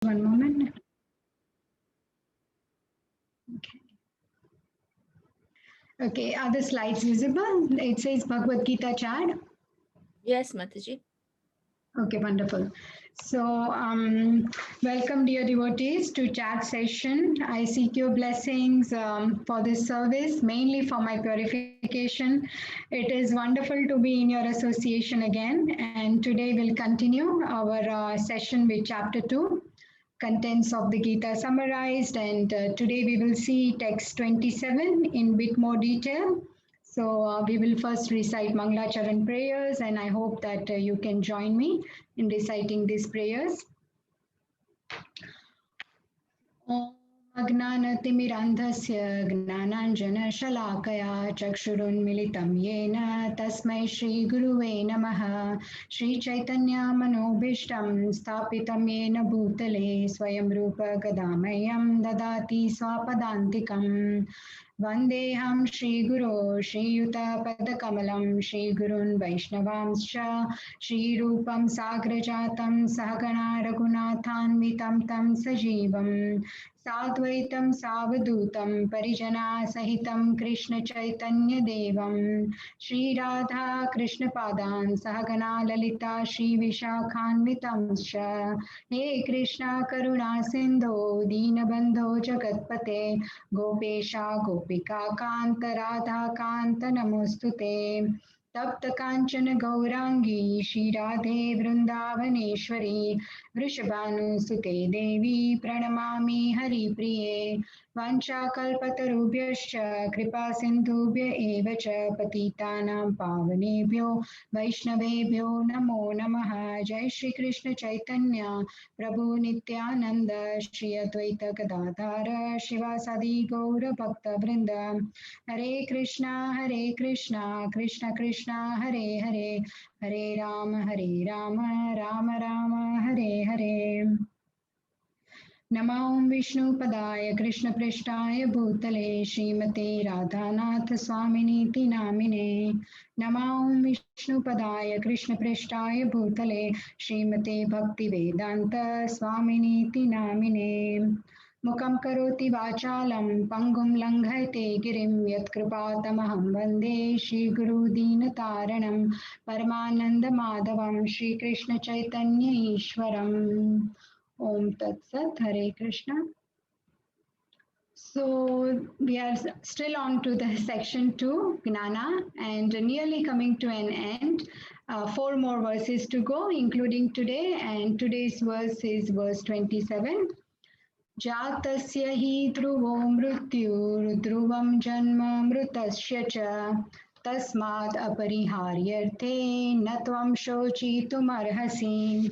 One moment. Okay. Okay, are the slides visible? It says Bhagavad Gita chat. Yes, Mataji. Okay, wonderful. So, welcome, dear devotees, to chat session. I seek your blessings for this service, mainly for my purification. It is wonderful to be in your association again, and today we'll continue our session with chapter 2, contents of the Gita summarized, and today we will see text 27 in bit more detail. So we will first recite Mangala Charan prayers, and I hope that you can join me in reciting these prayers. Om Agnanatimirandhasya Gnananjana Chakshurunmilitam Yena Tasmai Shri Guruve Namaha Shri Chaitanya Manobhishtam Sthapitam Yena Bhutale Swayam Rupa Gadamayam Dadati Swapadantikam Vandeham Shri Guru Shri Yuta Padakamalam Shri Gurun Vaishnavamscha Shri Rupam Sagrajatam Sahagana Raghunathanvitam Tam Sajivam Sadvaitam Savadutam Parijana Sahitam Krishna Chaitanya Devam Shri Radha Krishna Padan Sahagana Lalita Shri Vishakhanvitamscha He Krishna Karuna Sindho Deenabandho Jagatpate Gopesha Gopika Kanta Radha Kanta Namostute तप्त कांचन गौरांगी श्री राधे वृंदावनेश्वरी वृषभानुसुते देवी प्रणमामि हरिप्रिये वाञ्छाकल्पतरुभ्यश्च कृपा सिन्धुभ्य एव च पतितानां पावनेभ्यो वैष्णवेभ्यो नमो नमः जय श्री कृष्ण चैतन्य प्रभु नित्यानंद श्री अद्वैत गदाधर शिवासादि गौर भक्त वृंद हरे कृष्णा कृष्ण कृष्णा हरे हरे हरे राम राम राम हरे हरे नमो विष्णुपदाय कृष्णपृष्ठाय भूतले श्रीमते राधानाथ स्वामिनीति नामिने नमो विष्णुपदाय कृष्णपृष्ठाय भूतले श्रीमते भक्तिवेदांत स्वामिनीति नामिने मुखं करोति वाचालं पङ्गुं लङ्घयते गिरिं यत्कृपातमहं वन्दे श्रीगुरुदीनतारणं परमानन्दमाधवं Sri Krishna Chaitanya ईश्वरम् Om Tat Sat. Hare Krishna. So we are still on to the section 2, Gnana, and nearly coming to an end. 4 more verses to go, including today, and today's verse is verse 27. Jatasya hi dhruvo mrityu dhruvam janma mritasya cha tasmat apariharyarthe natvam shochitum arhasi.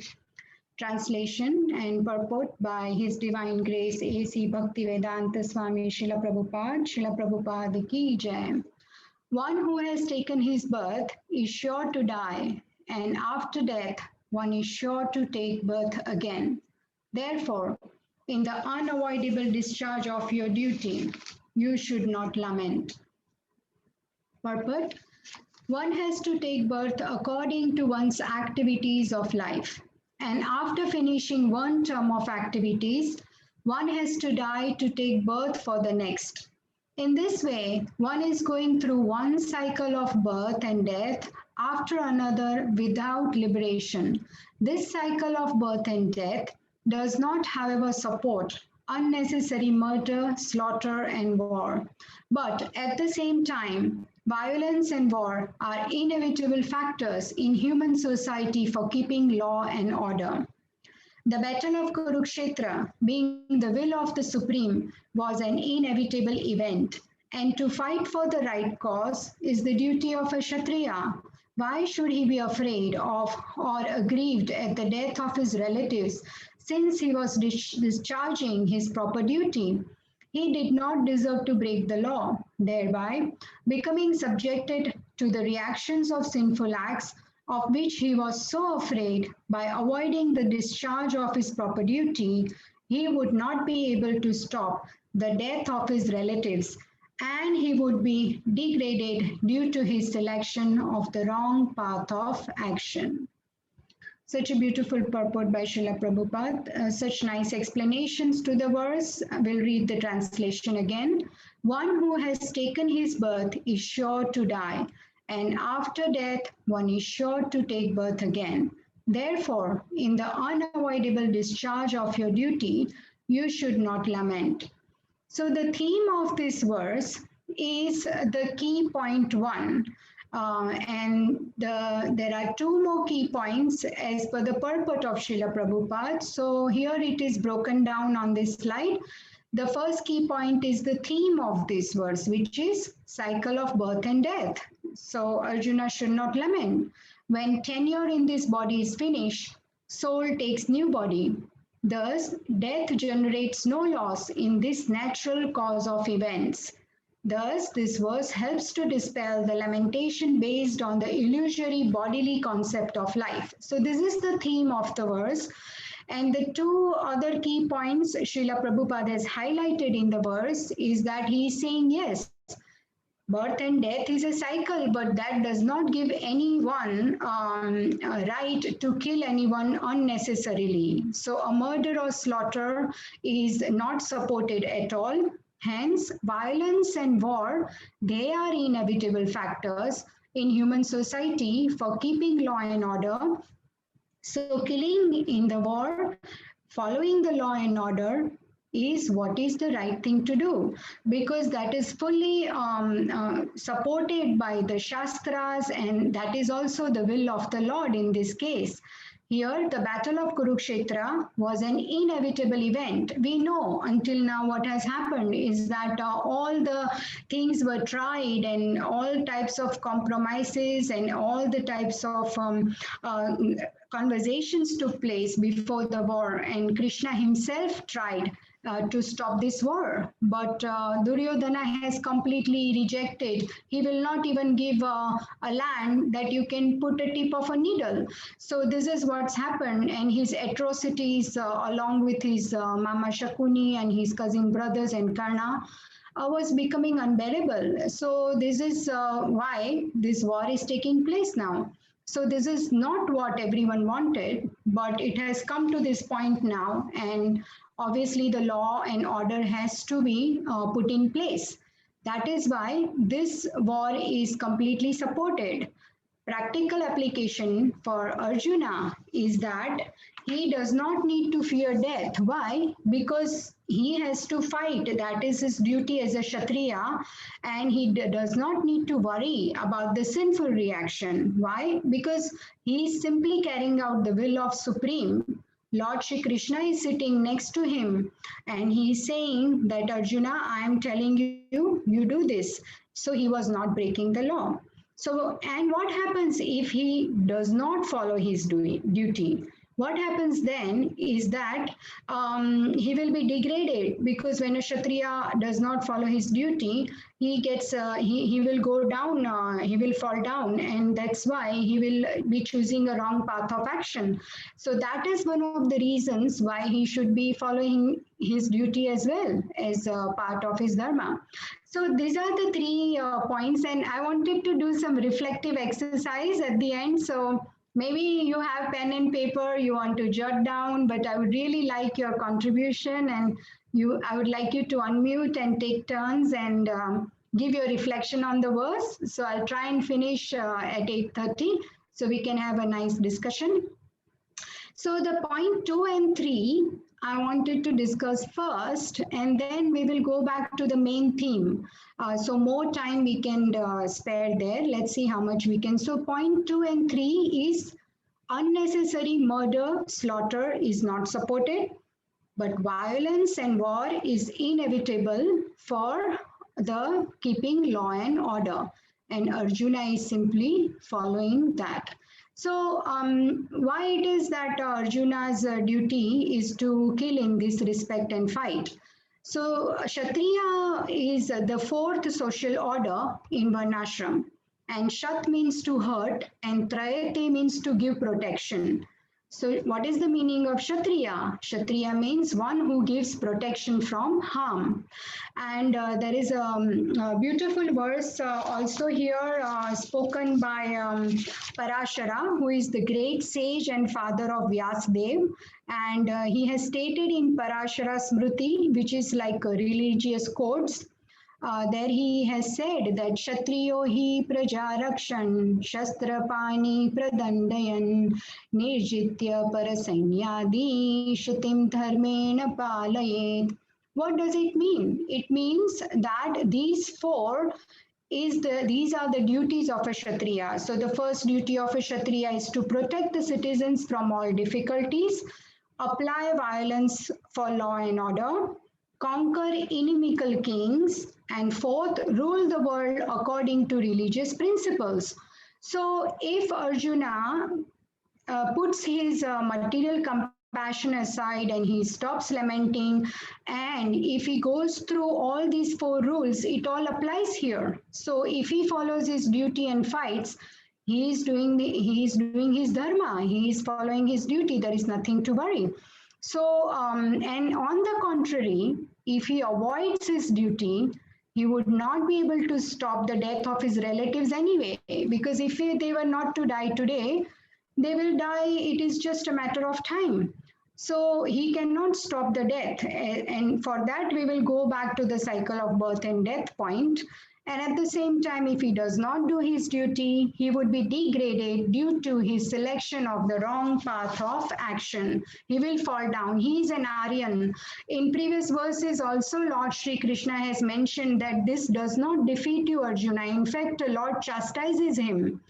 Translation and purport by His Divine Grace A.C. Bhaktivedanta Swami Srila Prabhupada Ki Jai. One who has taken his birth is sure to die, and after death, one is sure to take birth again. Therefore, in the unavoidable discharge of your duty, you should not lament. Purport: one has to take birth according to one's activities of life. And after finishing one term of activities, one has to die to take birth for the next. In this way, one is going through one cycle of birth and death after another without liberation. This cycle of birth and death does not, however, support unnecessary murder, slaughter, and war. But at the same time, violence and war are inevitable factors in human society for keeping law and order. The battle of Kurukshetra, being the will of the Supreme, was an inevitable event, and to fight for the right cause is the duty of a Kshatriya. Why should he be afraid of or aggrieved at the death of his relatives, since he was discharging his proper duty? He did not deserve to break the law, thereby becoming subjected to the reactions of sinful acts of which he was so afraid. By avoiding the discharge of his proper duty, he would not be able to stop the death of his relatives, and he would be degraded due to his selection of the wrong path of action. Such a beautiful purport by Srila Prabhupada. Such nice explanations to the verse. We'll read the translation again. One who has taken his birth is sure to die, and after death, one is sure to take birth again. Therefore, in the unavoidable discharge of your duty, you should not lament. So the theme of this verse is the key point 1. There are 2 more key points as per the purport of Srila Prabhupada. So here it is broken down on this slide. The first key point is the theme of this verse, which is cycle of birth and death. So Arjuna should not lament. When tenure in this body is finished, soul takes new body. Thus, death generates no loss in this natural cause of events. Thus, this verse helps to dispel the lamentation based on the illusory bodily concept of life. So this is the theme of the verse. And the 2 other key points Srila Prabhupada has highlighted in the verse is that he is saying, yes, birth and death is a cycle, but that does not give anyone a right to kill anyone unnecessarily. So a murder or slaughter is not supported at all. Hence, violence and war, they are inevitable factors in human society for keeping law and order. So killing in the war, following the law and order, is what is the right thing to do, because that is fully supported by the Shastras, and that is also the will of the Lord in this case. Here, the Battle of Kurukshetra was an inevitable event. We know until now what has happened is that all the things were tried and all types of compromises and all the types of conversations took place before the war, and Krishna himself tried to stop this war. But Duryodhana has completely rejected. He will not even give a land that you can put a tip of a needle. So this is what's happened, and his atrocities along with his Mama Shakuni and his cousin brothers and Karna was becoming unbearable. So this is why this war is taking place now. So this is not what everyone wanted, but it has come to this point now, and obviously the law and order has to be put in place. That is why this war is completely supported. Practical application for Arjuna is that he does not need to fear death. Why? Because he has to fight. That is his duty as a Kshatriya, and he does not need to worry about the sinful reaction. Why? Because he is simply carrying out the will of Supreme. Lord Shri Krishna is sitting next to him, and he is saying that, Arjuna, I am telling you, you do this. So he was not breaking the law. So, and what happens if he does not follow his duty? What happens then is that he will be degraded, because when a Kshatriya does not follow his duty, he gets he will go down, he will fall down, and that's why he will be choosing a wrong path of action. So that is one of the reasons why he should be following his duty as well as part of his dharma. So these are the 3 points, and I wanted to do some reflective exercise at the end. So maybe you have pen and paper, you want to jot down, but I would really like your contribution, and I would like you to unmute and take turns and give your reflection on the verse. So I'll try and finish at 8:30 so we can have a nice discussion. So the point 2 and 3, I wanted to discuss first, and then we will go back to the main theme. So more time we can spare there. Let's see how much we can. So point 2 and 3 is unnecessary murder, slaughter is not supported, but violence and war is inevitable for the keeping law and order. And Arjuna is simply following that. So why it is that Arjuna's duty is to kill in this respect and fight? So Kshatriya is the 4th social order in Varnashram, and Shat means to hurt and Trayate means to give protection. So what is the meaning of Kshatriya? Kshatriya means one who gives protection from harm. And there is a beautiful verse also here spoken by Parashara, who is the great sage and father of Vyasdev. And he has stated in Parashara Smriti, which is like a religious codes. There he has said that Kshatriyo hi prajarakshan shastrapani pradandayan nirjitya parasainyadi shrutim dharmena palayet. What does it mean? It means that these are the duties of a Kshatriya. So the first duty of a Kshatriya is to protect the citizens from all difficulties, apply violence for law and order, conquer inimical kings, and fourth, rule the world according to religious principles. So if Arjuna puts his material compassion aside and he stops lamenting, and if he goes through all these four rules, it all applies here. So if he follows his duty and fights, he is doing his dharma, he is following his duty, there is nothing to worry. So and on the contrary, if he avoids his duty, he would not be able to stop the death of his relatives anyway, because if they were not to die today, they will die. It is just a matter of time. So he cannot stop the death. And for that, we will go back to the cycle of birth and death point. And at the same time, if he does not do his duty, he would be degraded due to his selection of the wrong path of action. He will fall down. He is an Aryan. In previous verses, also, Lord Sri Krishna has mentioned that this does not defeat you, Arjuna. In fact, the Lord chastises him.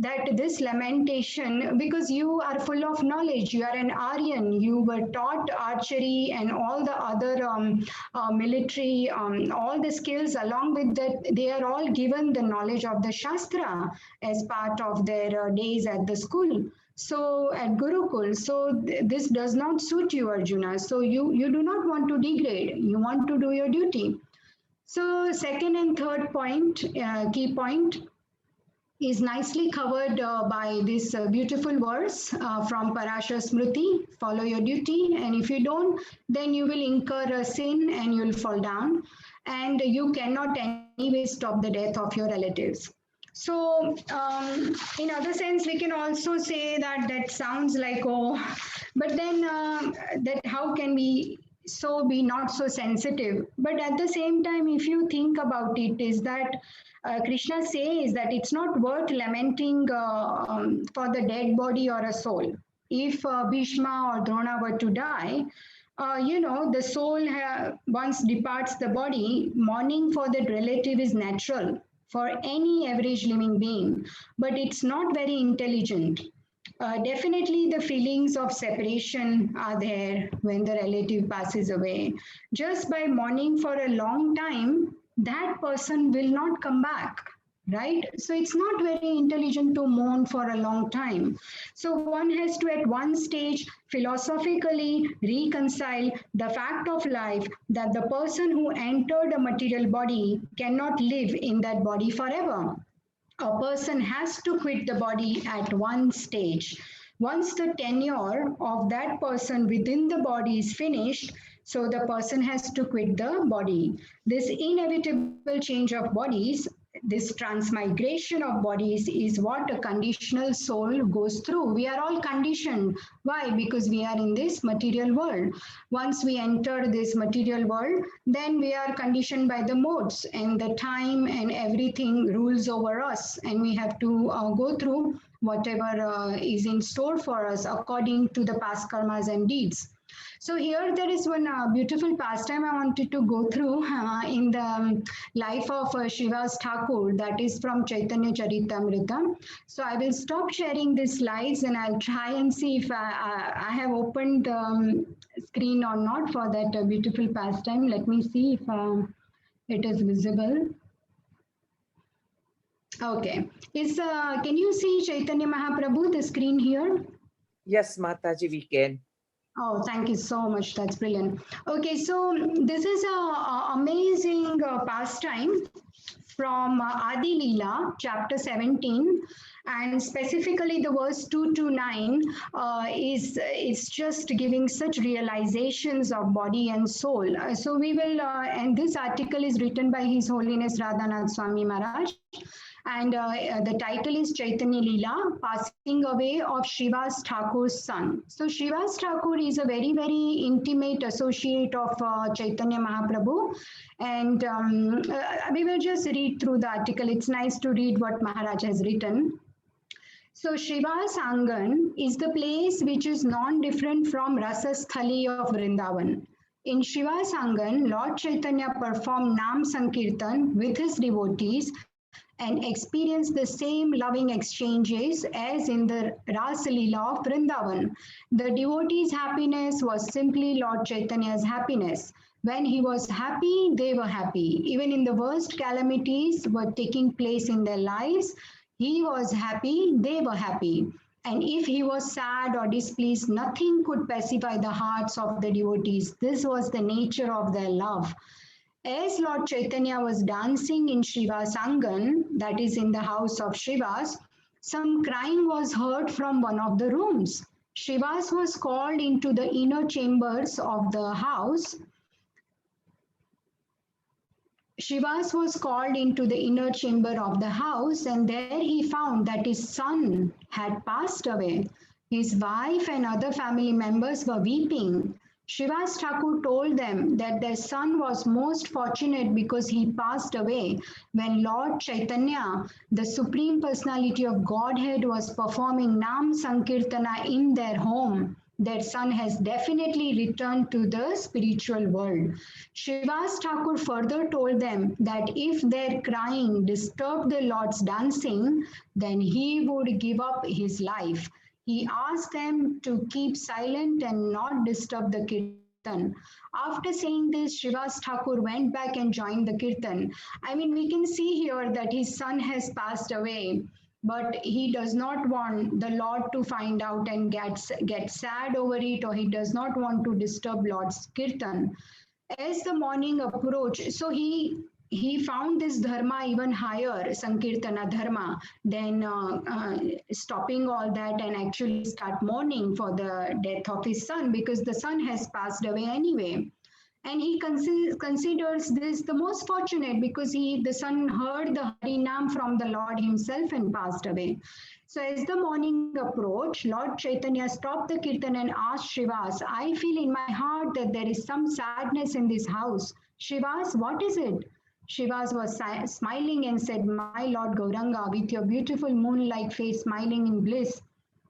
That this lamentation, because you are full of knowledge, you are an Aryan, you were taught archery and all the other military, all the skills along with that, they are all given the knowledge of the Shastra as part of their days at the school. So at Gurukul, so this does not suit you, Arjuna. So you do not want to degrade, you want to do your duty. So second and third point, key point, is nicely covered by this beautiful verse from Parashara Smriti, follow your duty, and if you don't, then you will incur a sin and you'll fall down, and you cannot anyway stop the death of your relatives. So in other sense, we can also say that that sounds like, oh, but then that how can we so be not so sensitive? But at the same time, if you think about it, is that Krishna says that it's not worth lamenting for the dead body or a soul. If Bhishma or Drona were to die, the soul once departs the body, mourning for that relative is natural for any average living being, but it's not very intelligent. Definitely the feelings of separation are there when the relative passes away. Just by mourning for a long time, that person will not come back, right? So it's not very intelligent to mourn for a long time. So one has to at one stage philosophically reconcile the fact of life that the person who entered a material body cannot live in that body forever. A person has to quit the body at one stage. Once the tenure of that person within the body is finished, so the person has to quit the body. This inevitable change of bodies, this transmigration of bodies is what a conditional soul goes through. We are all conditioned. Why? Because we are in this material world. Once we enter this material world, then we are conditioned by the modes, and the time and everything rules over us, and we have to go through whatever is in store for us according to the past karmas and deeds. So here there is one beautiful pastime I wanted to go through in the life of Srivas Thakur, that is from Chaitanya Charitamrita. So I will stop sharing these slides and I'll try and see if I have opened the screen or not for that beautiful pastime. Let me see if it is visible. Okay. Can you see Chaitanya Mahaprabhu, the screen here? Yes, Mataji, we can. Oh, thank you so much. That's brilliant. Okay, so this is a amazing pastime from Adi Leela, chapter 17. And specifically the verse 2 to 9 is just giving such realizations of body and soul. So we will, and this article is written by His Holiness Radhanath Swami Maharaj. And the title is Chaitanya Leela, Passing Away of Shrivas Thakur's Son. So Shrivas Thakur is a very, very intimate associate of Chaitanya Mahaprabhu. And we will just read through the article. It's nice to read what Maharaj has written. So Shrivas Angan is the place which is non-different from Rasasthali of Vrindavan. In Shrivas Angan, Lord Chaitanya performed Nam Sankirtan with his devotees and experienced the same loving exchanges as in the Ras Leela of Vrindavan. The devotees' happiness was simply Lord Chaitanya's happiness. When he was happy, they were happy. Even in the worst calamities were taking place in their lives, he was happy, they were happy. And if he was sad or displeased, nothing could pacify the hearts of the devotees. This was the nature of their love. As Lord Chaitanya was dancing in Shrivas Angan, that is in the house of Shrivas, some crying was heard from one of the rooms. Shrivas was called into the inner chambers of the house. Shrivas was called into the inner chamber of the house, and there he found that his son had passed away. His wife and other family members were weeping. Shrivas Thakur told them that their son was most fortunate because he passed away when Lord Chaitanya, the Supreme Personality of Godhead, was performing Nam Sankirtana in their home. Their son has definitely returned to the spiritual world. Shrivas Thakur further told them that if their crying disturbed the Lord's dancing, then he would give up his life. He asked them to keep silent and not disturb the kirtan. After saying this, Shrivas Thakur went back and joined the kirtan. I mean, we can see here that his son has passed away, but he does not want the Lord to find out and get sad over it, or he does not want to disturb Lord's kirtan. As the morning approached, so he found this dharma even higher, Sankirtana dharma, than stopping all that and actually start mourning for the death of his son, because the son has passed away anyway. And he considers this the most fortunate because the son heard the Harinam from the Lord himself and passed away. So as the morning approached, Lord Chaitanya stopped the kirtan and asked Shrivas, I feel in my heart that there is some sadness in this house. Shrivas, what is it? Shrivas was smiling and said, my Lord Gauranga, with your beautiful moon-like face smiling in bliss,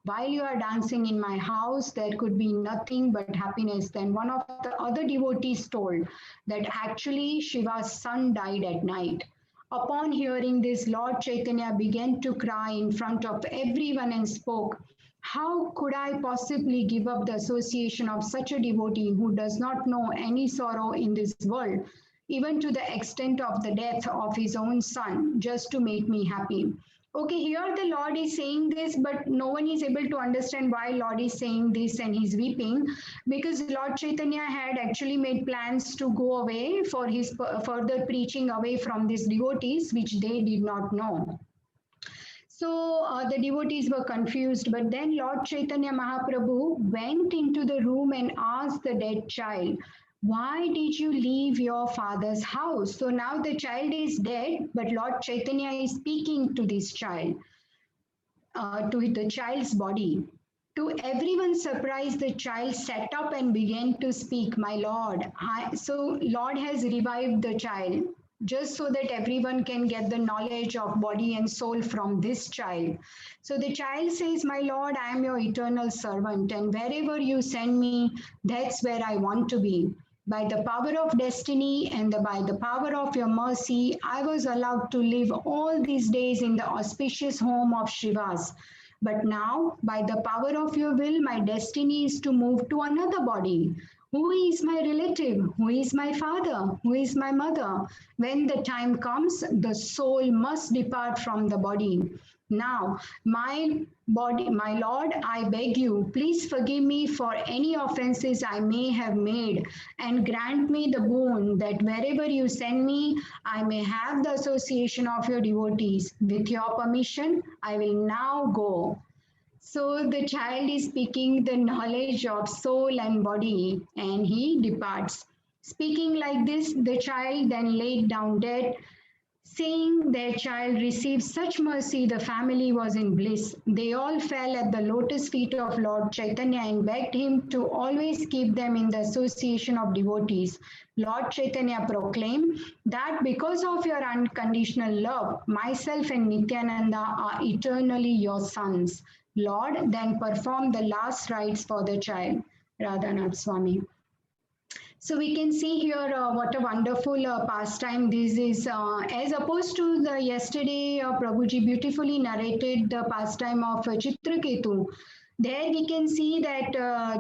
while you are dancing in my house, there could be nothing but happiness. Then one of the other devotees told that actually Shiva's son died at night. Upon hearing this, Lord Chaitanya began to cry in front of everyone and spoke, how could I possibly give up the association of such a devotee who does not know any sorrow in this world, even to the extent of the death of his own son, just to make me happy? Okay, here the Lord is saying this, but no one is able to understand why Lord is saying this and he's weeping, because Lord Chaitanya had actually made plans to go away for his further preaching away from these devotees, which they did not know. So the devotees were confused, but then Lord Chaitanya Mahaprabhu went into the room and asked the dead child, why did you leave your father's house? So now the child is dead, but Lord Chaitanya is speaking to this child, to the child's body. To everyone's surprise, the child sat up and began to speak, my Lord. So Lord has revived the child, just so that everyone can get the knowledge of body and soul from this child. So the child says, my Lord, I am your eternal servant, and wherever you send me, that's where I want to be. By the power of destiny and by the power of your mercy, I was allowed to live all these days in the auspicious home of Shrivas. But now, by the power of your will, my destiny is to move to another body. Who is my relative? Who is my father? Who is my mother? When the time comes, the soul must depart from the body. Now, my body, my Lord, I beg you, please forgive me for any offenses I may have made, and grant me the boon that wherever you send me, I may have the association of your devotees. With your permission, I will now go. So the child is speaking the knowledge of soul and body, and he departs. Speaking like this, the child then laid down dead. Seeing their child receive such mercy, the family was in bliss. They all fell at the lotus feet of Lord Chaitanya and begged him to always keep them in the association of devotees. Lord Chaitanya proclaimed that because of your unconditional love, myself and Nityananda are eternally your sons. Lord then performed the last rites for the child. Radhanath Swami. So we can see here what a wonderful pastime this is. As opposed to the yesterday, Prabhuji beautifully narrated the pastime of Chitraketu. There we can see that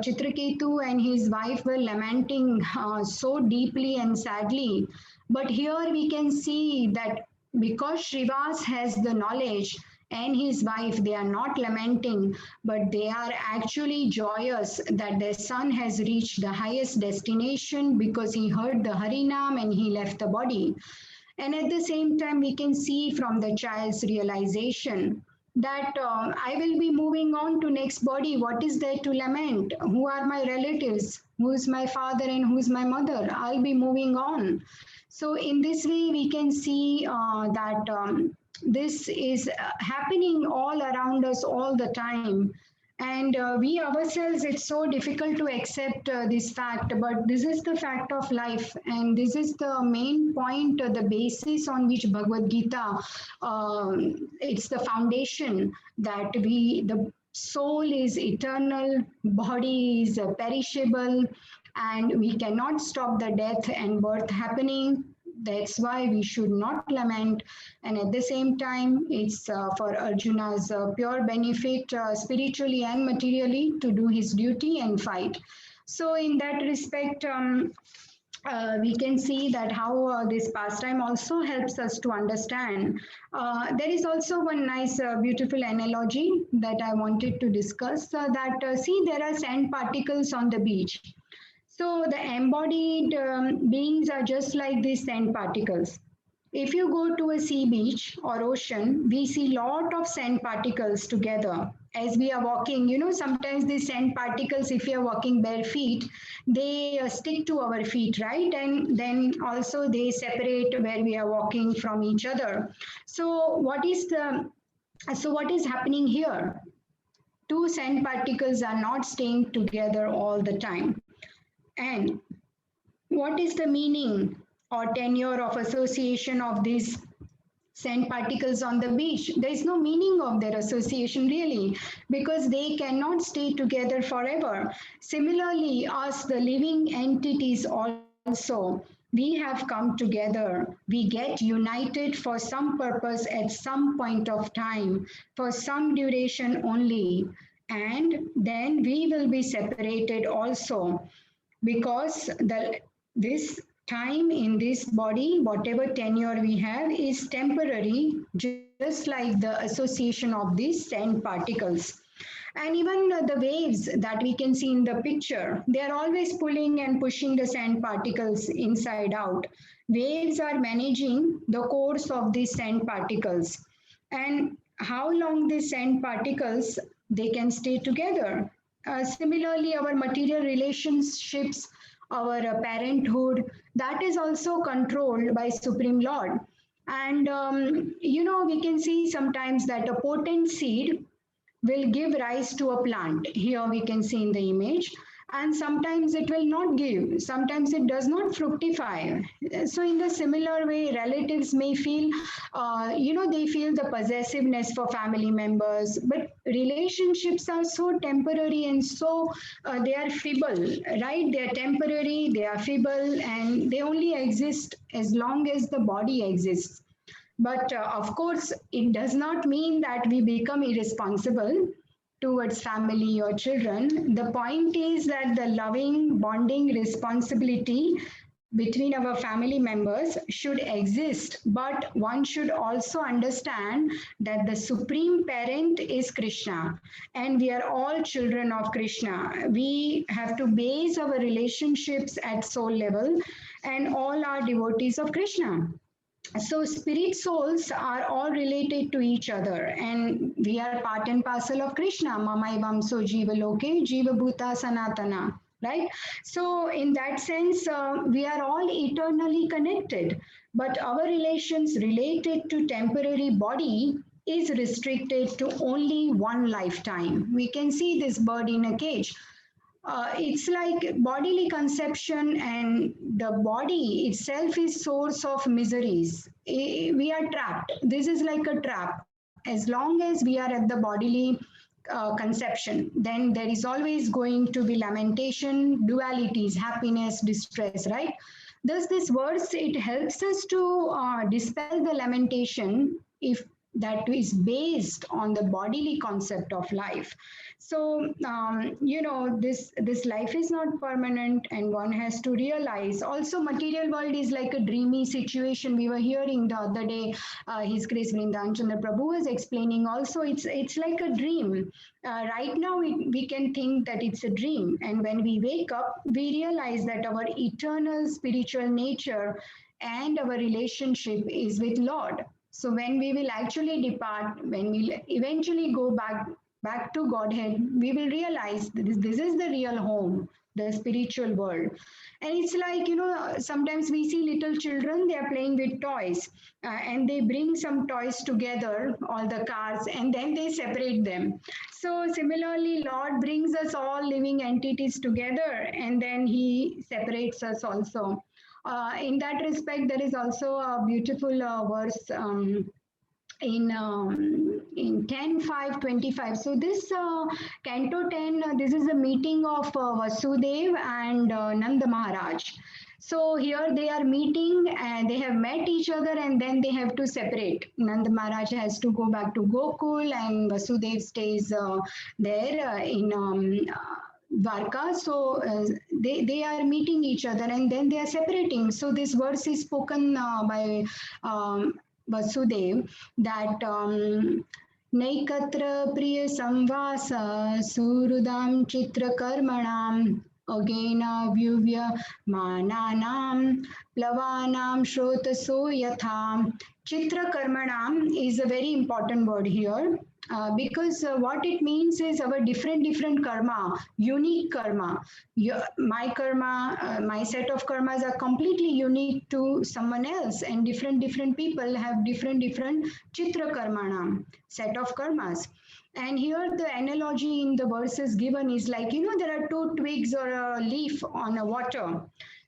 Chitraketu and his wife were lamenting so deeply and sadly. But here we can see that because Srivas has the knowledge, and his wife, they are not lamenting, but they are actually joyous that their son has reached the highest destination because he heard the Harinam and he left the body. And at the same time, we can see from the child's realization that I will be moving on to next body. What is there to lament? Who are my relatives? Who is my father and who is my mother? I'll be moving on. So in this way, we can see that this is happening all around us all the time. And we ourselves, it's so difficult to accept this fact, but this is the fact of life. And this is the main point, the basis on which Bhagavad Gita, it's the foundation that the soul is eternal, body is perishable, and we cannot stop the death and birth happening. That's why we should not lament. And at the same time, it's for Arjuna's pure benefit, spiritually and materially, to do his duty and fight. So in that respect, we can see that how this pastime also helps us to understand. There is also one nice, beautiful analogy that I wanted to discuss, that see, there are sand particles on the beach. So the embodied beings are just like these sand particles. If you go to a sea beach or ocean, we see lot of sand particles together. As we are walking, sometimes these sand particles, if we are walking bare feet, they stick to our feet, right? And then also they separate where we are walking from each other. So what is happening here? Two sand particles are not staying together all the time. And what is the meaning or tenure of association of these sand particles on the beach? There is no meaning of their association really, because they cannot stay together forever. Similarly, us, the living entities also, we have come together. We get united for some purpose at some point of time, for some duration only. And then we will be separated also, because this time in this body, whatever tenure we have, is temporary, just like the association of these sand particles. And even the waves that we can see in the picture, they are always pulling and pushing the sand particles inside out. Waves are managing the course of these sand particles. And how long these sand particles, they can stay together. Similarly, our material relationships, our parenthood, that is also controlled by Supreme Lord. And, we can see sometimes that a potent seed will give rise to a plant. Here we can see in the image. And sometimes it will not give. Sometimes it does not fructify. So in the similar way, relatives may feel, they feel the possessiveness for family members, but relationships are so temporary and so they are feeble, right? They are temporary, they are feeble, and they only exist as long as the body exists. But of course, it does not mean that we become irresponsible towards family or children. The point is that the loving, bonding responsibility between our family members should exist, but one should also understand that the supreme parent is Krishna, and we are all children of Krishna. We have to base our relationships at soul level, and all are devotees of Krishna. So spirit souls are all related to each other, and we are part and parcel of Krishna. Mamaivam so jiva loke jiva bhuta sanatana, right? So in that sense, we are all eternally connected, but our relations related to temporary body is restricted to only one lifetime. We can see this bird in a cage. It's like bodily conception, and the body itself is source of miseries. We are trapped. This is like a trap. As long as we are at the bodily conception, then there is always going to be lamentation, dualities, happiness, distress, right? Thus this verse, it helps us to dispel the lamentation if that is based on the bodily concept of life. So this life is not permanent, and one has to realize also material world is like a dreamy situation. We were hearing the other day, His Grace Vrindavan Chandra Prabhu was explaining also, it's like a dream. Right now we can think that it's a dream, and when we wake up we realize that our eternal spiritual nature and our relationship is with Lord. So when we will actually depart, when we eventually go back to Godhead, we will realize that this is the real home, the spiritual world. And it's like, sometimes we see little children, they are playing with toys, and they bring some toys together, all the cars, and then they separate them. So similarly, Lord brings us all living entities together, and then he separates us also. In that respect, there is also a beautiful verse in 10:5:25. So this Canto 10, this is a meeting of Vasudev and Nanda Maharaj. So here they are meeting, and they have met each other, and then they have to separate. Nanda Maharaj has to go back to Gokul, and Vasudev stays there in Dwarka. So they are meeting each other, and then they are separating. So this verse is spoken by Vasudev that Naikatra Priya Samvasa Surudam Chitra Karmanam Agena Vyuvya Mananam Plavanam Shrotaso Yatham. Chitra Karmanam is a very important word here. Because what it means is our different karma, unique karma. My karma, my set of karmas are completely unique to someone else, and different people have different chitra karmanam, set of karmas. And here the analogy in the verses given is like, there are two twigs or a leaf on a water.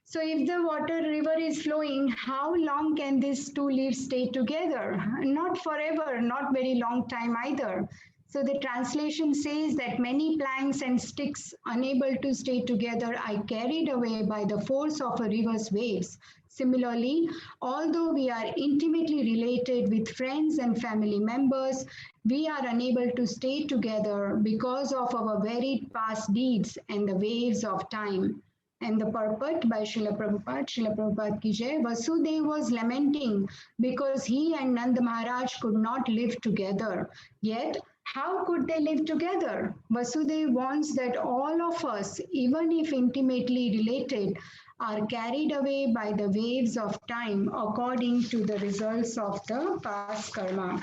So if the water river is flowing, how long can these two leaves stay together? Not forever, not very long time either. So the translation says that many planks and sticks unable to stay together are carried away by the force of a river's waves. Similarly, although we are intimately related with friends and family members, we are unable to stay together because of our varied past deeds and the waves of time. And the purport by Srila Prabhupada ki jai, Vasudev was lamenting because he and Nanda Maharaj could not live together. Yet, how could they live together? Vasudev wants that all of us, even if intimately related, are carried away by the waves of time according to the results of the past karma.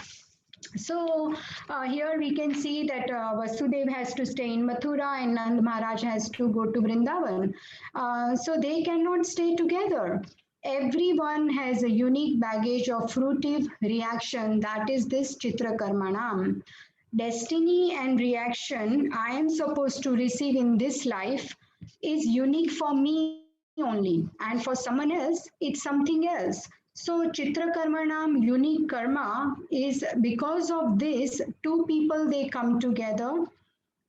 So here we can see that Vasudev has to stay in Mathura and Nand Maharaj has to go to Vrindavan. So they cannot stay together. Everyone has a unique baggage of fruitive reaction, that is this Chitra Karmanam. Destiny and reaction I am supposed to receive in this life is unique for me only, and for someone else, it's something else. So Chitra Karmanam, unique karma, is because of this, two people, they come together,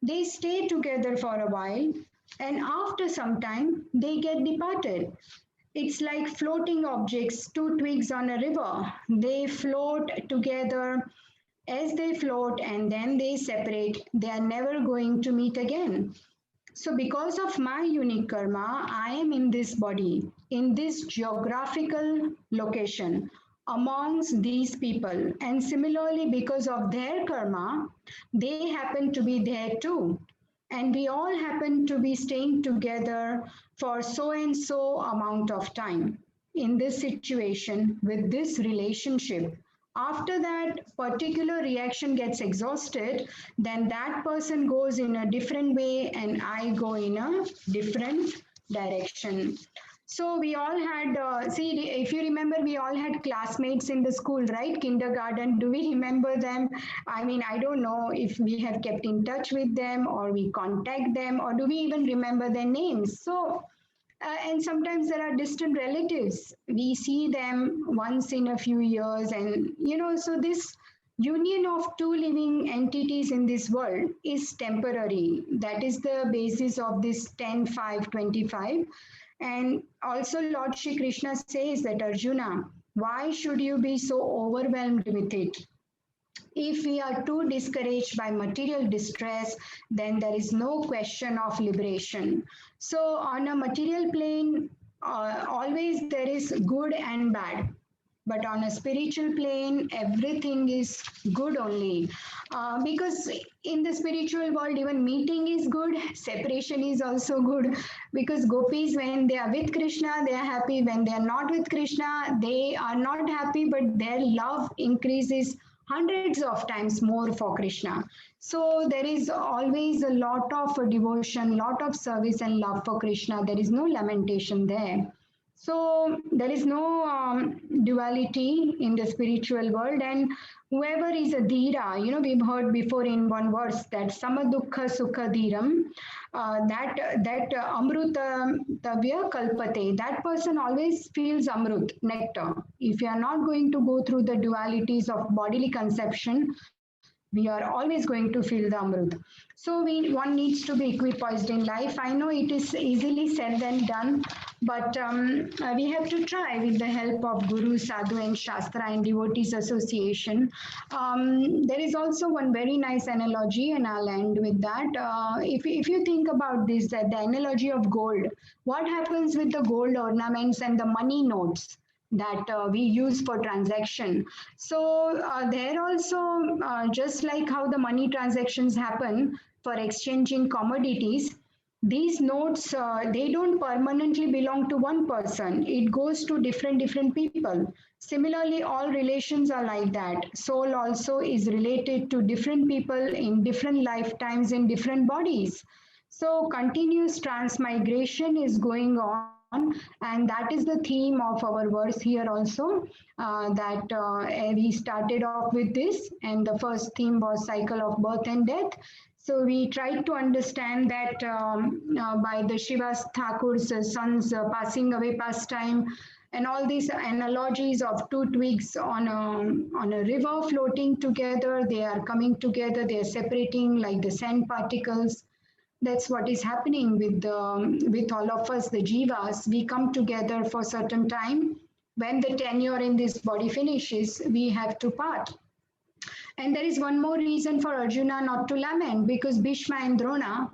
they stay together for a while, and after some time, they get departed. It's like floating objects, two twigs on a river. They float together. As they float and then they separate, they are never going to meet again. So because of my unique karma, I am in this body, in this geographical location amongst these people. And similarly, because of their karma, they happen to be there too. And we all happen to be staying together for so and so amount of time in this situation with this relationship. After that particular reaction gets exhausted, then that person goes in a different way and I go in a different direction. So we all had, see, if you remember, we all had classmates in the school, right? Kindergarten. Do we remember them? I mean, I don't know if we have kept in touch with them or we contact them or do we even remember their names. So and sometimes there are distant relatives. We see them once in a few years, and so this union of two living entities in this world is temporary. That is the basis of this 10-5-25. And also, Lord Shri Krishna says that Arjuna, why should you be so overwhelmed with it? If we are too discouraged by material distress, then there is no question of liberation. So, on a material plane, always there is good and bad. But on a spiritual plane, everything is good only. Because in the spiritual world, even meeting is good, separation is also good. Because gopis, when they are with Krishna, they are happy. When they are not with Krishna, they are not happy, but their love increases hundreds of times more for Krishna. So there is always a lot of devotion, lot of service and love for Krishna. There is no lamentation there. So there is no duality in the spiritual world, and whoever is a dhira, we've heard before in one verse that samadukha sukha dhiram, that amruta tavya kalpate, that person always feels amrut, nectar. If you are not going to go through the dualities of bodily conception, we are always going to feel the amrut. So one needs to be equipoised in life. I know it is easily said than done, but we have to try with the help of Guru, Sadhu, and Shastra and Devotees Association. There is also one very nice analogy, and I'll end with that. If you think about this, that the analogy of gold, what happens with the gold ornaments and the money notes that we use for transaction? So there also, just like how the money transactions happen for exchanging commodities, these notes, they don't permanently belong to one person. It goes to different people. Similarly, all relations are like that. Soul also is related to different people in different lifetimes in different bodies. So continuous transmigration is going on, and that is the theme of our verse here also. That we started off with this, and the first theme was cycle of birth and death. So we tried to understand that by the Shivas Thakur's sons passing away past time, and all these analogies of two twigs on a river floating together, they are coming together, they are separating like the sand particles. That's what is happening with all of us, the jivas. We come together for certain time. When the tenure in this body finishes, we have to part. And there is one more reason for Arjuna not to lament, because Bhishma and Drona,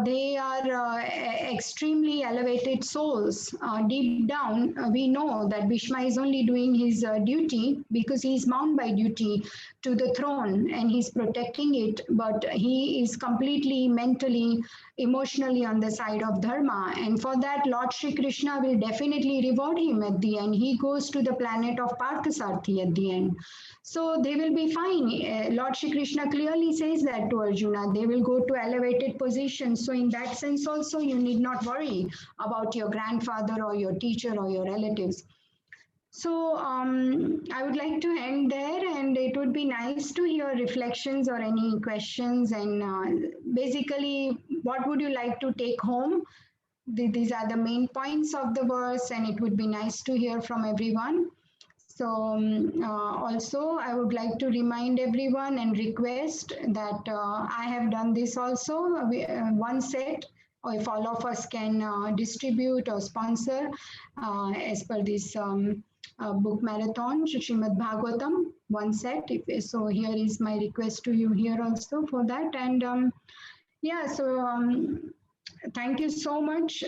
they are extremely elevated souls. Deep down, we know that Bhishma is only doing his duty because he is bound by duty to the throne and he's protecting it. But he is completely mentally, emotionally on the side of Dharma. And for that, Lord Shri Krishna will definitely reward him at the end. He goes to the planet of Parthasarthi at the end. So they will be fine. Lord Shri Krishna clearly says that to Arjuna. They will go to elevated positions. So in that sense also, you need not worry about your grandfather or your teacher or your relatives. So I would like to end there, and it would be nice to hear reflections or any questions. And basically, what would you like to take home? These are the main points of the verse, and it would be nice to hear from everyone. So also, I would like to remind everyone and request that I have done this also, one set, or if all of us can distribute or sponsor as per this book marathon, Srimad Bhagavatam, one set. So here is my request to you here also for that. And yeah, so thank you so much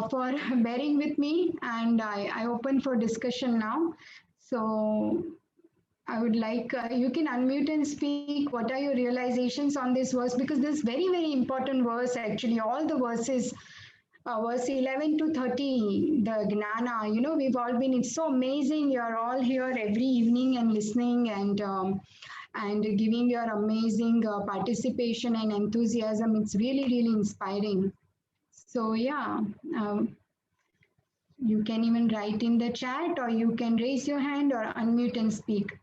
for bearing with me, and I open for discussion now. So I would like you can unmute and speak. What are your realizations on this verse? Because this very very important verse. Actually, all the verses, verse 11 to 30, the Gnana. You know, we've all been. It's so amazing. You're all here every evening and listening and giving your amazing participation and enthusiasm. It's really really inspiring. So yeah, um, you can even write in the chat, or you can raise your hand or unmute and speak.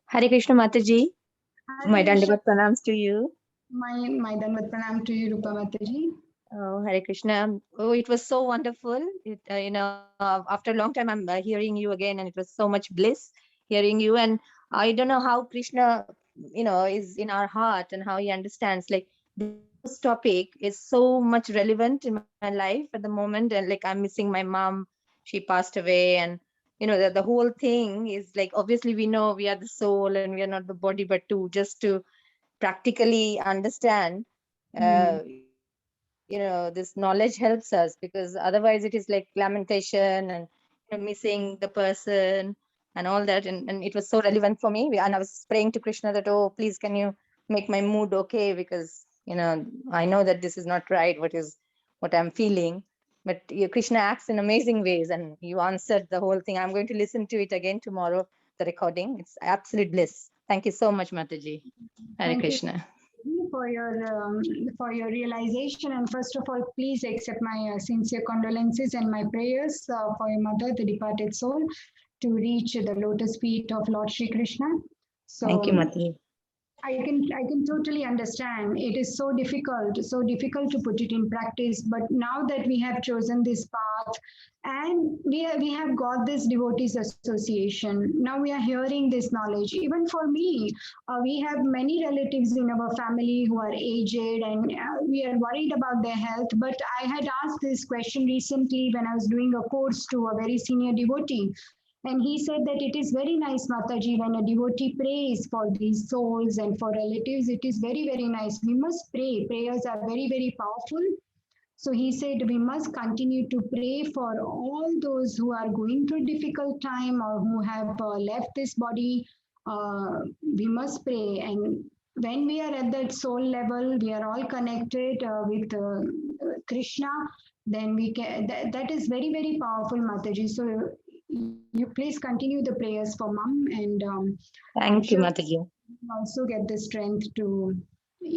Hare Krishna Mataji. My Hare Krishna. Dandavat pranams to you. My Danvat Pranam to you, Rupa Mataji. Oh, Hare Krishna. Oh, it was so wonderful. After a long time, I'm hearing you again, and it was so much bliss hearing you. And I don't know how Krishna, is in our heart and how he understands. Like this topic is so much relevant in my life at the moment. And like I'm missing my mom. She passed away, and the whole thing is like obviously we know we are the soul and we are not the body, but just to practically understand this knowledge helps us, because otherwise it is like lamentation and missing the person and all that, and it was so relevant for me. And I was praying to Krishna that, oh, please can you make my mood okay, because I know that this is not right, what I'm feeling. But Krishna acts in amazing ways, and you answered the whole thing. I'm going to listen to it again tomorrow, the recording. It's absolute bliss. Thank you so much, Mataji. Hare Thank Krishna. you for your realization, and first of all, please accept my sincere condolences and my prayers for your mother, the departed soul, to reach the lotus feet of Lord Shri Krishna. So Thank you, Mataji. I can totally understand. It is so difficult to put it in practice. But now that we have chosen this path, and we have got this devotees association, now we are hearing this knowledge. Even for me, we have many relatives in our family who are aged, and we are worried about their health. But I had asked this question recently when I was doing a course to a very senior devotee. And he said that it is very nice, Mataji, when a devotee prays for these souls and for relatives. It is very, very nice. We must pray. Prayers are very, very powerful. So he said we must continue to pray for all those who are going through difficult time or who have left this body. We must pray. And when we are at that soul level, we are all connected with Krishna. Then we can. That is very, very powerful, Mataji. So you please continue the prayers for mom, and I'm Thank you, sure Mataji. you also get the strength to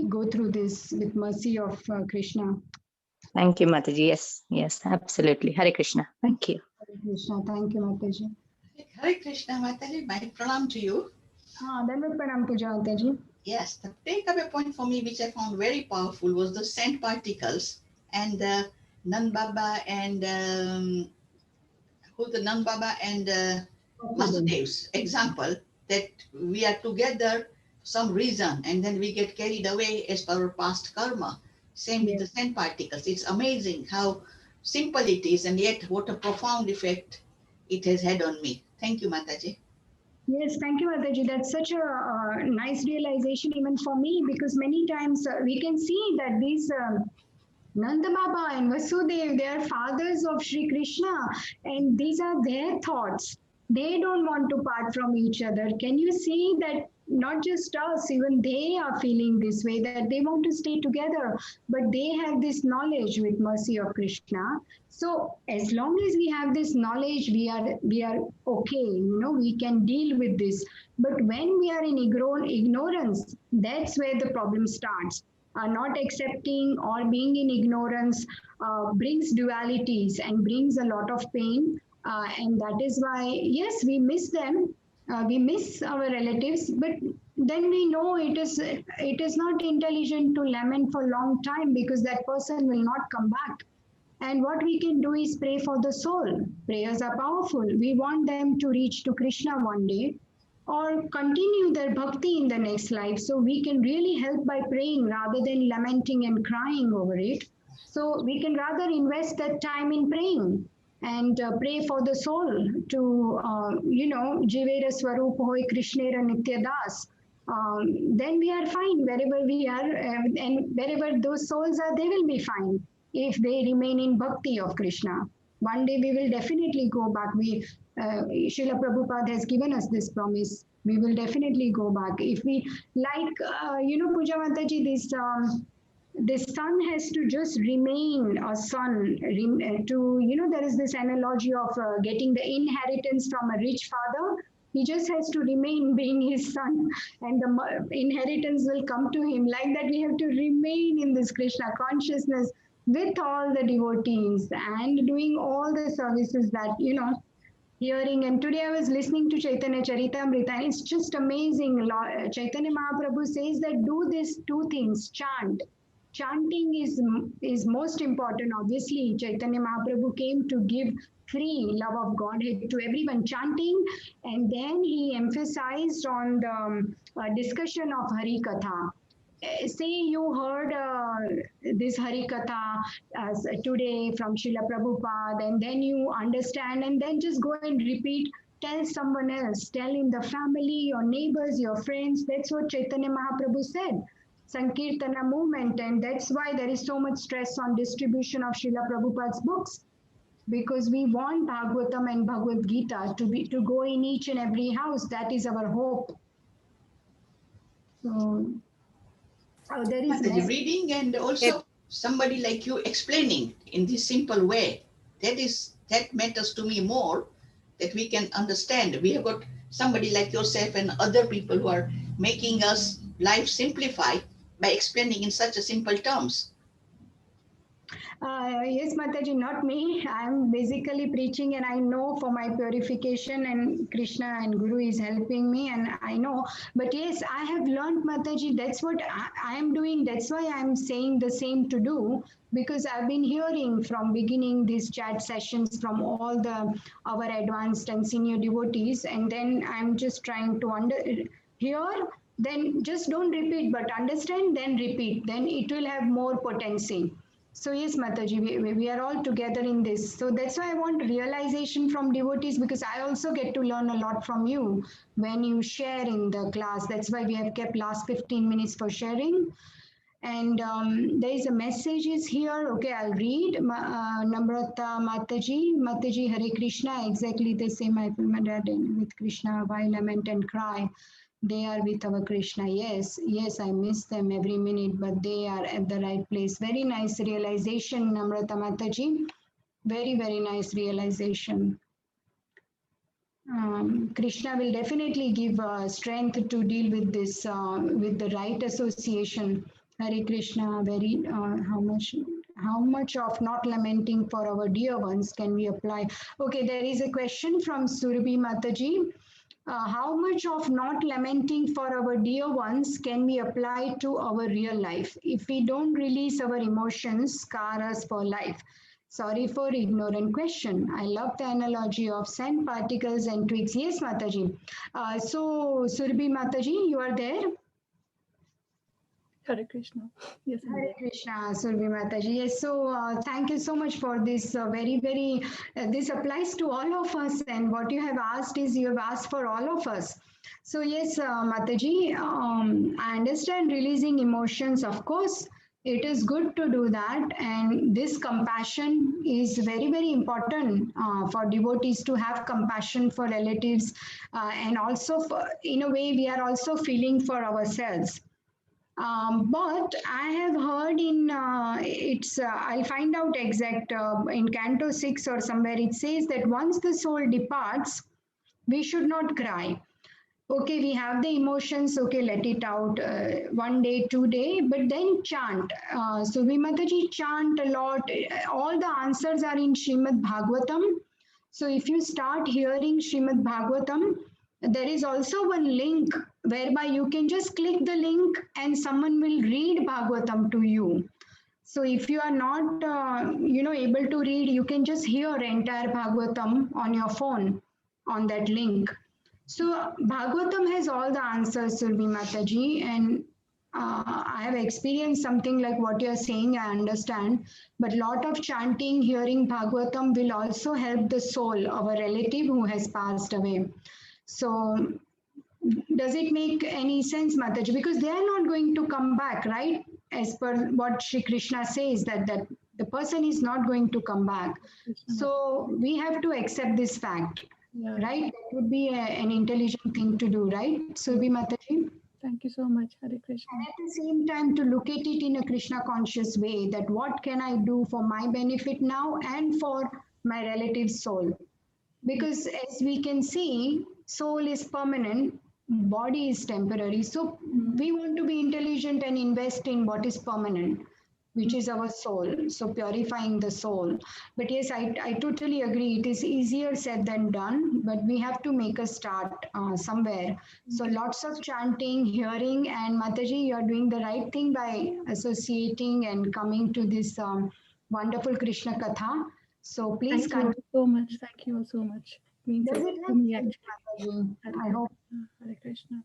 go through this with mercy of Krishna. Thank you, Mataji. Yes, yes, absolutely. Hare Krishna. Thank you. Hare Krishna. Thank you, Mataji. Hare Krishna, Mataji. My pranam to you. Dandavat Pranam Puja, Mataji. Yes, the takeaway point for me, which I found very powerful, was the scent particles and the Nan Baba and who the Nan Baba and Master Dev's example, that we are together for some reason and then we get carried away as per our past karma. Same with the scent particles. It's amazing how simple it is, and yet what a profound effect it has had on me. Thank you, Mataji. Yes, thank you, Mataji. That's such a nice realization even for me, because many times we can see that these Nanda Baba and Vasudev, they are fathers of Sri Krishna, and these are their thoughts. They don't want to part from each other. Can you see that not just us, even they are feeling this way, that they want to stay together, but they have this knowledge with mercy of Krishna. So as long as we have this knowledge, we are okay. We can deal with this. But when we are in ignorance, that's where the problem starts. Not accepting or being in ignorance brings dualities and brings a lot of pain. And that is why, yes, we miss them. We miss our relatives, but then we know it is not intelligent to lament for a long time, because that person will not come back. And what we can do is pray for the soul. Prayers are powerful. We want them to reach to Krishna one day, or continue their bhakti in the next life. So we can really help by praying rather than lamenting and crying over it. So we can rather invest that time in praying and pray for the soul to, Jivera Swarup Hoy Krishnera Nitya Das. then we are fine wherever we are, and wherever those souls are, they will be fine if they remain in bhakti of Krishna. One day we will definitely go back. Srila Prabhupada has given us this promise. We will definitely go back. If we like, Puja Mataji, this son has to just remain a son. There is this analogy of getting the inheritance from a rich father. He just has to remain being his son, and the inheritance will come to him. Like that, we have to remain in this Krishna consciousness with all the devotees and doing all the services that, hearing. And today I was listening to Chaitanya Charitamrita, and it's just amazing. Chaitanya Mahaprabhu says that do these two things, chant. Chanting is most important. Obviously, Chaitanya Mahaprabhu came to give free love of Godhead to everyone, chanting, and then he emphasized on the discussion of Hari Katha. Say you heard this Hari Katha today from Srila Prabhupada, and then you understand, and then just go and repeat. Tell someone else, tell in the family, your neighbors, your friends. That's what Chaitanya Mahaprabhu said. Sankirtana movement, and that's why there is so much stress on distribution of Srila Prabhupada's books, because we want Bhagavatam and Bhagavad Gita to go in each and every house. That is our hope. So there is Mataji, reading and also somebody like you explaining in this simple way. That matters to me more, that we can understand. We have got somebody like yourself and other people who are making us life simplify by explaining in such a simple terms. Yes, Mataji, not me. I'm basically preaching, and I know for my purification, and Krishna and Guru is helping me, and I know. But yes, I have learned, Mataji. That's what I am doing. That's why I'm saying the same to do, because I've been hearing from beginning these chat sessions from all our advanced and senior devotees, and then I'm just trying to hear. Then just don't repeat, but understand, then repeat. Then it will have more potency. So yes, Mataji, we are all together in this. So that's why I want realization from devotees, because I also get to learn a lot from you when you share in the class. That's why we have kept last 15 minutes for sharing. And there is a message is here. Okay, I'll read. Namrata Mataji, Hare Krishna, exactly the same I feel my dad with Krishna, why lament and cry. They are with our Krishna. Yes, I miss them every minute, but they are at the right place. Very nice realization, Namrata Mataji. Very, very nice realization. Krishna will definitely give strength to deal with this, with the right association. Hare Krishna, how much of not lamenting for our dear ones can we apply? Okay, there is a question from Surabhi Mataji. How much of not lamenting for our dear ones can we apply to our real life? If we don't release our emotions, scar us for life. Sorry for ignorant question. I love the analogy of sand particles and twigs. Yes, Mataji. So, Surabhi Mataji, you are there? Hare Krishna. Yes, Hare Krishna, Surabhi Mataji. Yes, so thank you so much for this very, very, this applies to all of us, and what you have asked is you have asked for all of us. So yes, Mataji, I understand releasing emotions, of course, it is good to do that, and this compassion is very, very important for devotees to have compassion for relatives, and also in a way we are also feeling for ourselves. But I have heard in I'll find out exact in Canto 6 or somewhere it says that once the soul departs, we should not cry. Okay, we have the emotions, okay, let it out 1 day, 2 day, but then chant. So we Mataji chant a lot. All the answers are in Srimad Bhagavatam. So if you start hearing Srimad Bhagavatam, there is also one link whereby you can just click the link and someone will read Bhagavatam to you. So if you are not, able to read, you can just hear entire Bhagavatam on your phone on that link. So Bhagavatam has all the answers, Surabhi Mataji, and I have experienced something like what you are saying, I understand, but lot of chanting, hearing Bhagavatam will also help the soul of a relative who has passed away. So does it make any sense, Mataji? Because they are not going to come back, right? As per what Shri Krishna says, that the person is not going to come back. So we have to accept this fact, Yeah. right? That would be an intelligent thing to do, right? Surabhi Mataji? Thank you so much, Hare Krishna. And at the same time, to look at it in a Krishna conscious way, that what can I do for my benefit now and for my relative's soul? Because as we can see, soul is permanent, body is temporary. So we want to be intelligent and invest in what is permanent, which is our soul. So purifying the soul. But yes, I totally agree. It is easier said than done, but we have to make a start somewhere. So lots of chanting, hearing, and Mataji, you are doing the right thing by associating and coming to this wonderful Krishna Katha. So please Thank you all continue. so much. Thank you all so much. It means Does a it lot to help me, you, actually. Mataji? I hope. Hare Krishna.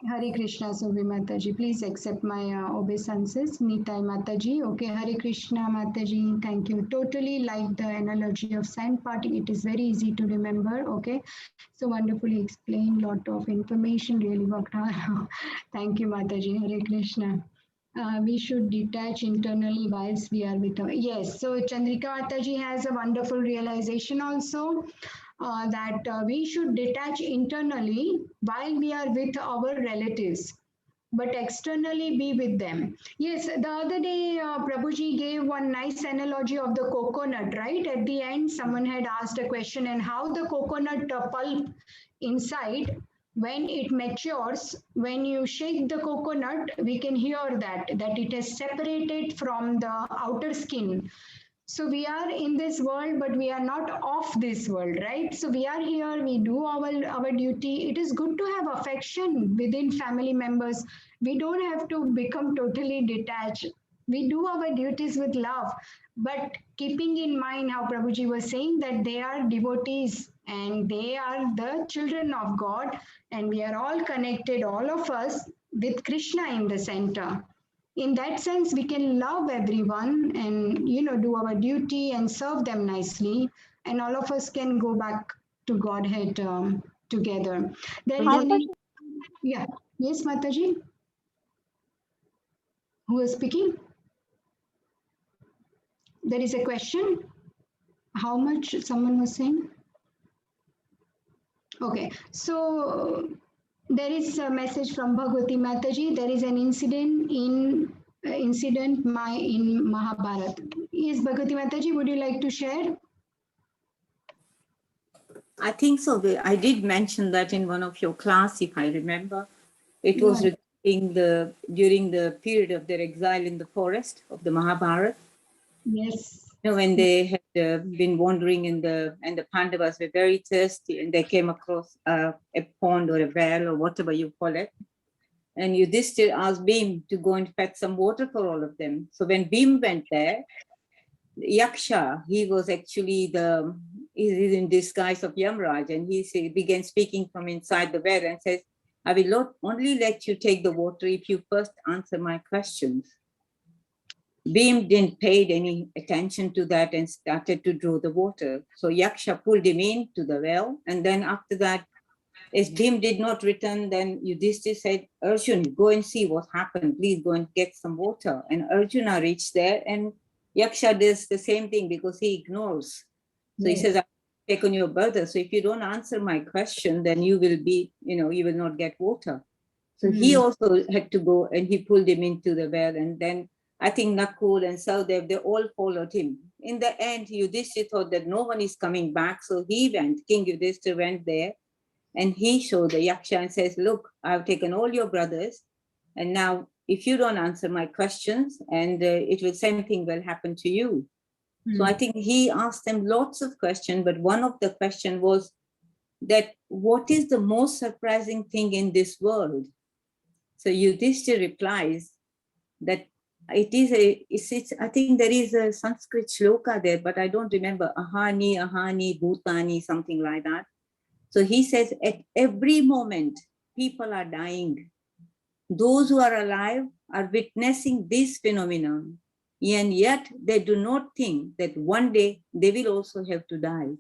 Hare Krishna, Surabhi Mataji. Please accept my obeisances. Nitai Mataji. Okay, Hare Krishna, Mataji. Thank you. Totally like the analogy of sand parting. It is very easy to remember. Okay, so wonderfully explained. Lot of information really worked out. Thank you, Mataji. Hare Krishna. We should detach internally whilst we are with our. Yes, so Chandrika Mataji has a wonderful realization also. That we should detach internally while we are with our relatives, but externally be with them. Yes, the other day Prabhuji gave one nice analogy of the coconut, right? At the end, someone had asked a question, and how the coconut pulp inside, when it matures, when you shake the coconut, we can hear that it is separated from the outer skin. So we are in this world, but we are not of this world, right? So we are here, we do our duty. It is good to have affection within family members. We don't have to become totally detached. We do our duties with love, but keeping in mind how Prabhuji was saying that they are devotees and they are the children of God, and we are all connected, all of us, with Krishna in the center. In that sense, we can love everyone and do our duty and serve them nicely, and all of us can go back to Godhead together. There is How an yeah. Yes, Mataji. Who is speaking? There is a question. How much someone was saying? Okay, so there is a message from Bhagwati Mataji. There is an incident in Mahabharata. Yes, Bhagwati Mataji, would you like to share? I think so. I did mention that in one of your class, if I remember. It was Right. during the period of their exile in the forest of the Mahabharata. Yes. When they had been wandering and the Pandavas were very thirsty, and they came across a pond or a well or whatever you call it. And Yudhishthira asked Bhim to go and fetch some water for all of them. So when Bhim went there, Yaksha, he was actually he's in disguise of Yamraj, and he began speaking from inside the well and says, I will not only let you take the water if you first answer my questions. Bhim didn't pay any attention to that and started to draw the water. So Yaksha pulled him into the well, and then after that, as Bhim did not return, then Yudhishthira said, Arjuna, go and see what happened. Please go and get some water. And Arjuna reached there, and Yaksha does the same thing because he ignores. So Yes. he says, I've taken your brother. So if you don't answer my question, then you will not get water. So he also had to go, and he pulled him into the well. And then I think Nakul and Sahadev, they all followed him. In the end, Yudhishthira thought that no one is coming back. So he went, King Yudhishthira went there, and he showed the Yaksha and says, look, I've taken all your brothers. And now if you don't answer my questions, and same thing will happen to you. So I think he asked them lots of questions, but one of the questions was that what is the most surprising thing in this world? So Yudhishthira replies that I think there is a Sanskrit shloka there, but I don't remember, ahani, bhutani, something like that. So he says, at every moment, people are dying. Those who are alive are witnessing this phenomenon, and yet they do not think that one day they will also have to die.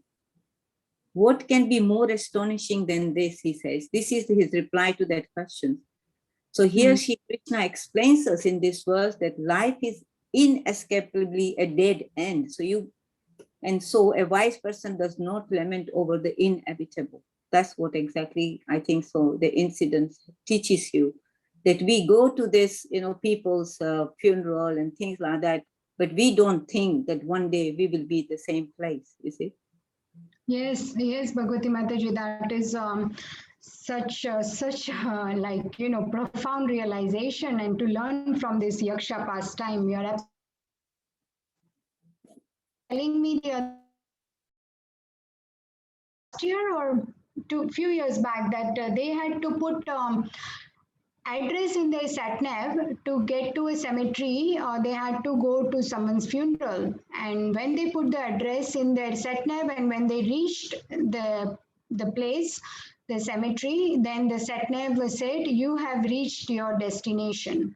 What can be more astonishing than this, he says. This is his reply to that question. So here Sri Krishna explains us in this verse that life is inescapably a dead end. So a wise person does not lament over the inevitable. That's what exactly I think so the incident teaches you, that we go to this, people's funeral and things like that, but we don't think that one day we will be the same place, you see? Yes, Bhagavati Mataji, that is such profound realization, and to learn from this yaksha pastime. You are telling me the other year or few years back that they had to put address in their sat nav to get to a cemetery, or they had to go to someone's funeral. And when they put the address in their sat nav, and when they reached the place, the cemetery, then the sat nav said, "You have reached your destination."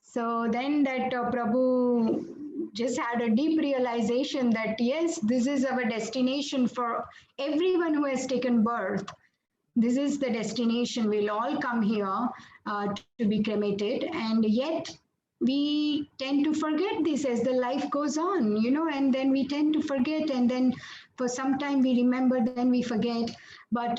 So then that Prabhu just had a deep realization that yes, this is our destination for everyone who has taken birth. This is the destination. We'll all come here to be cremated, and yet we tend to forget this as the life goes on, and then we tend to forget, and then for some time we remember, then we forget. But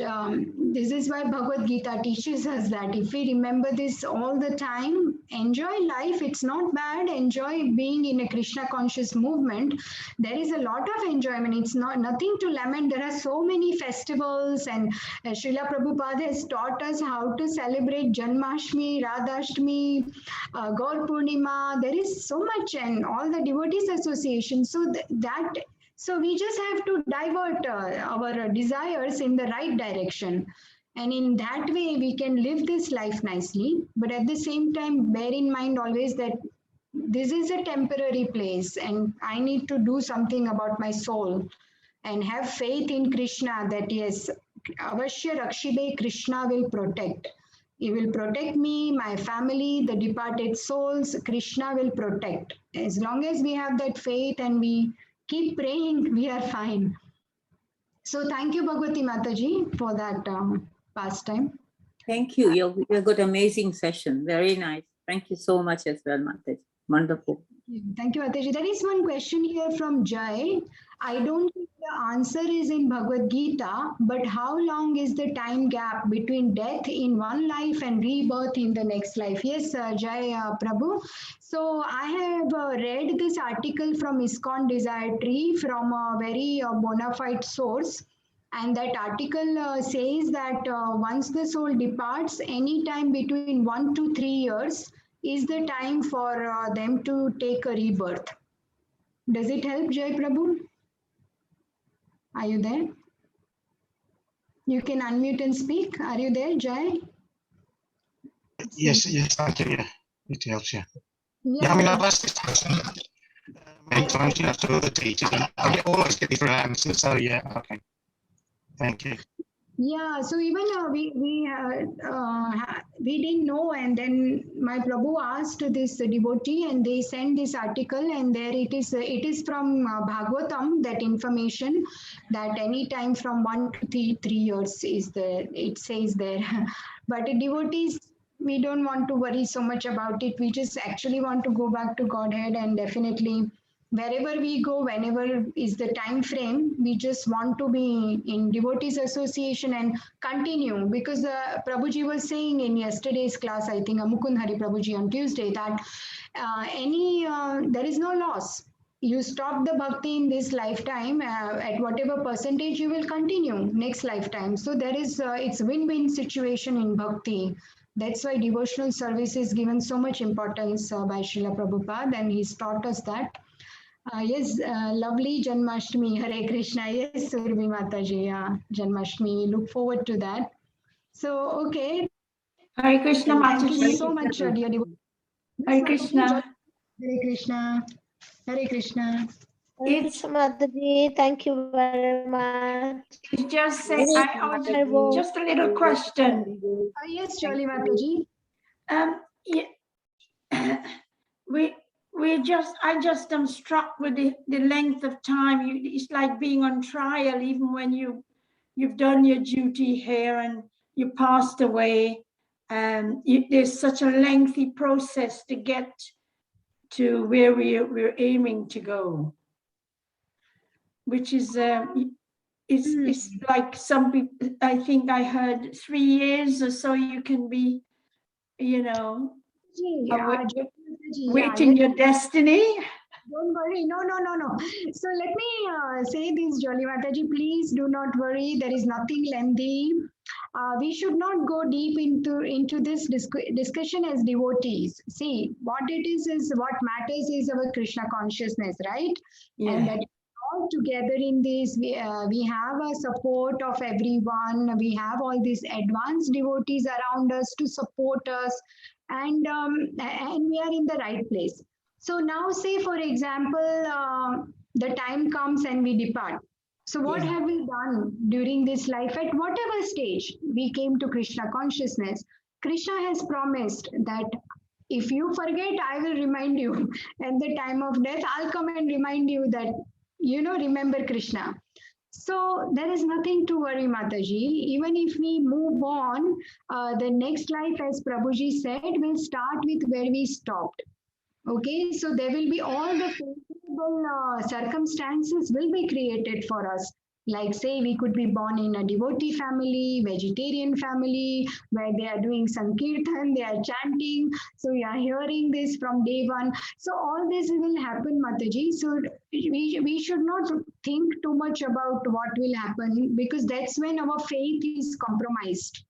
this is why Bhagavad Gita teaches us that if we remember this all the time, enjoy life. It's not bad. Enjoy being in a Krishna conscious movement. There is a lot of enjoyment. It's nothing to lament. There are so many festivals, and Srila Prabhupada has taught us how to celebrate Janmashtami, Radhashtami, Gaur Purnima. There is so much, and all the devotees association. So we just have to divert our desires in the right direction. And in that way, we can live this life nicely. But at the same time, bear in mind always that this is a temporary place, and I need to do something about my soul and have faith in Krishna that yes, Avashya Rakshibe, Krishna will protect. He will protect me, my family, the departed souls. Krishna will protect. As long as we have that faith and we keep praying, we are fine. So thank you, Bhagavati Mataji, for that pastime. Thank you. You got amazing session. Very nice. Thank you so much as well, Mataji. Wonderful. Thank you, Mataji. There is one question here from Jai. I don't think the answer is in Bhagavad Gita, but how long is the time gap between death in one life and rebirth in the next life? Yes, Jai Prabhu. So I have read this article from ISKCON Desire Tree from a very bona fide source. And that article says that once the soul departs, any time between 1 to 3 years is the time for them to take a rebirth. Does it help, Jai Prabhu? Are you there? You can unmute and speak. Are you there, Jai? Yes, thank you. Yeah, it helps, yeah. Yeah, I mean, I've asked this question many times, to other teachers, and I always get different answers. So, yeah, okay. Thank you. Yeah, so even we didn't know, and then my Prabhu asked this devotee, and they sent this article, and there it is from Bhagavatam, that information, that any time from 1 to 3 years is there, it says there. But devotees, we don't want to worry so much about it. We just actually want to go back to Godhead, and definitely wherever we go, whenever is the time frame, we just want to be in devotees association and continue, because Prabhuji was saying in yesterday's class, I think Mukund Hari Prabhuji on Tuesday, that there is no loss. You stop the bhakti in this lifetime, at whatever percentage you will continue next lifetime. So there is, it's win-win situation in bhakti. That's why devotional service is given so much importance by Srila Prabhupada, and he's taught us that. Yes, lovely Janmashtami, Hare Krishna. Yes, Surbi Mataji, Janmashtami. Look forward to that. So, okay. Hare Krishna, Thank you Mataji. so much, dear devotee. Hare Krishna. Hare Krishna. Hare Krishna. It's Mataji, thank you very much. just say, just a little question. Yes, Jolly Mataji. Yeah, I just am struck with the length of time. It's like being on trial, even when you you've done your duty here and you passed away. And there's such a lengthy process to get to where we're aiming to go, which is it's like some people, I think I heard 3 years or so you can be, you know, waiting your destiny. Don't worry. No. So let me say this, Jolly Mataji. Please do not worry. There is nothing lengthy. We should not go deep into this discussion as devotees. See, what it is what matters is our Krishna consciousness, right? Yeah. And that all together in this, we have a support of everyone. We have all these advanced devotees around us to support us, and we are in the right place. So now, say for example, the time comes and we depart. So what have we done during this life? At whatever stage we came to Krishna consciousness, Krishna has promised that if you forget, I will remind you. At the time of death, I'll come and remind you that, remember Krishna. So there is nothing to worry, Mataji. Even if we move on, the next life, as Prabhuji said, will start with where we stopped. Okay, so there will be all the favorable circumstances will be created for us. Like say we could be born in a devotee family, vegetarian family, where they are doing Sankirtan, they are chanting. So we are hearing this from day one. So all this will happen, Mataji. So we should not think too much about what will happen, because that's when our faith is compromised.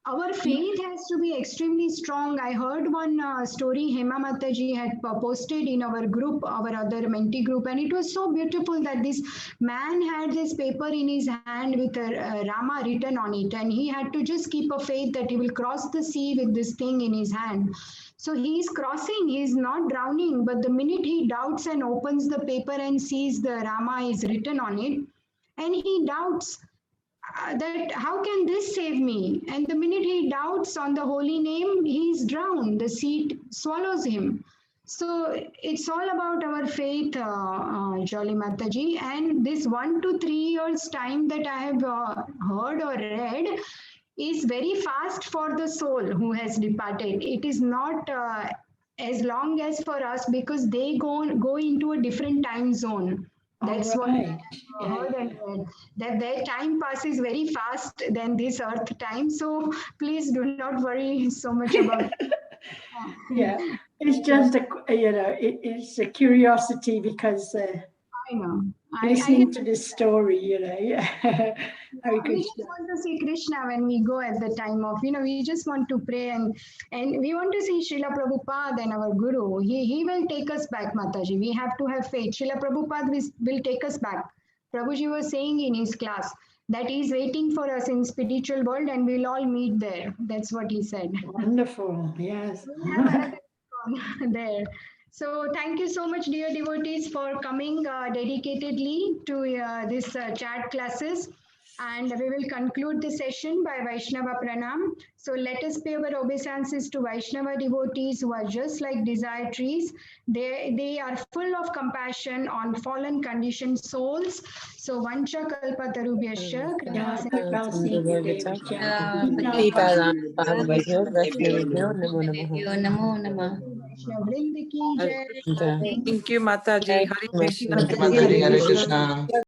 Our faith has to be extremely strong. I heard one story Hema Mataji had posted in our group, our other mentee group, and it was so beautiful that this man had this paper in his hand with a Rama written on it, and he had to just keep a faith that he will cross the sea with this thing in his hand. So he is crossing, he is not drowning, but the minute he doubts and opens the paper and sees the Rama is written on it, and he doubts that how can this save me? And the minute he doubts on the holy name, he is drowned. The sea swallows him. So it's all about our faith, Jolly Mataji. And this 1 to 3 years time that I have heard or read is very fast for the soul who has departed. It is not as long as for us, because they go into a different time zone. That's what I heard and read, that their time passes very fast than this earth time. So please do not worry so much about it. Yeah, it's just it's a curiosity, because I know. listening to this story, We just want to see Krishna when we go at the time of, we just want to pray and we want to see Srila Prabhupada and our Guru. He will take us back, Mataji. We have to have faith. Srila Prabhupada will take us back. Prabhuji was saying in his class that he's waiting for us in spiritual world and we'll all meet there. That's what he said. Wonderful, yes. There. So thank you so much, dear devotees, for coming dedicatedly to this chat classes. And we will conclude the session by Vaishnava Pranam. So let us pay our obeisances to Vaishnava devotees who are just like desire trees. They are full of compassion on fallen conditioned souls. So Vancha Kalpatarubhyasya Thank you, Mataji. Hare Krishna. Hare Krishna.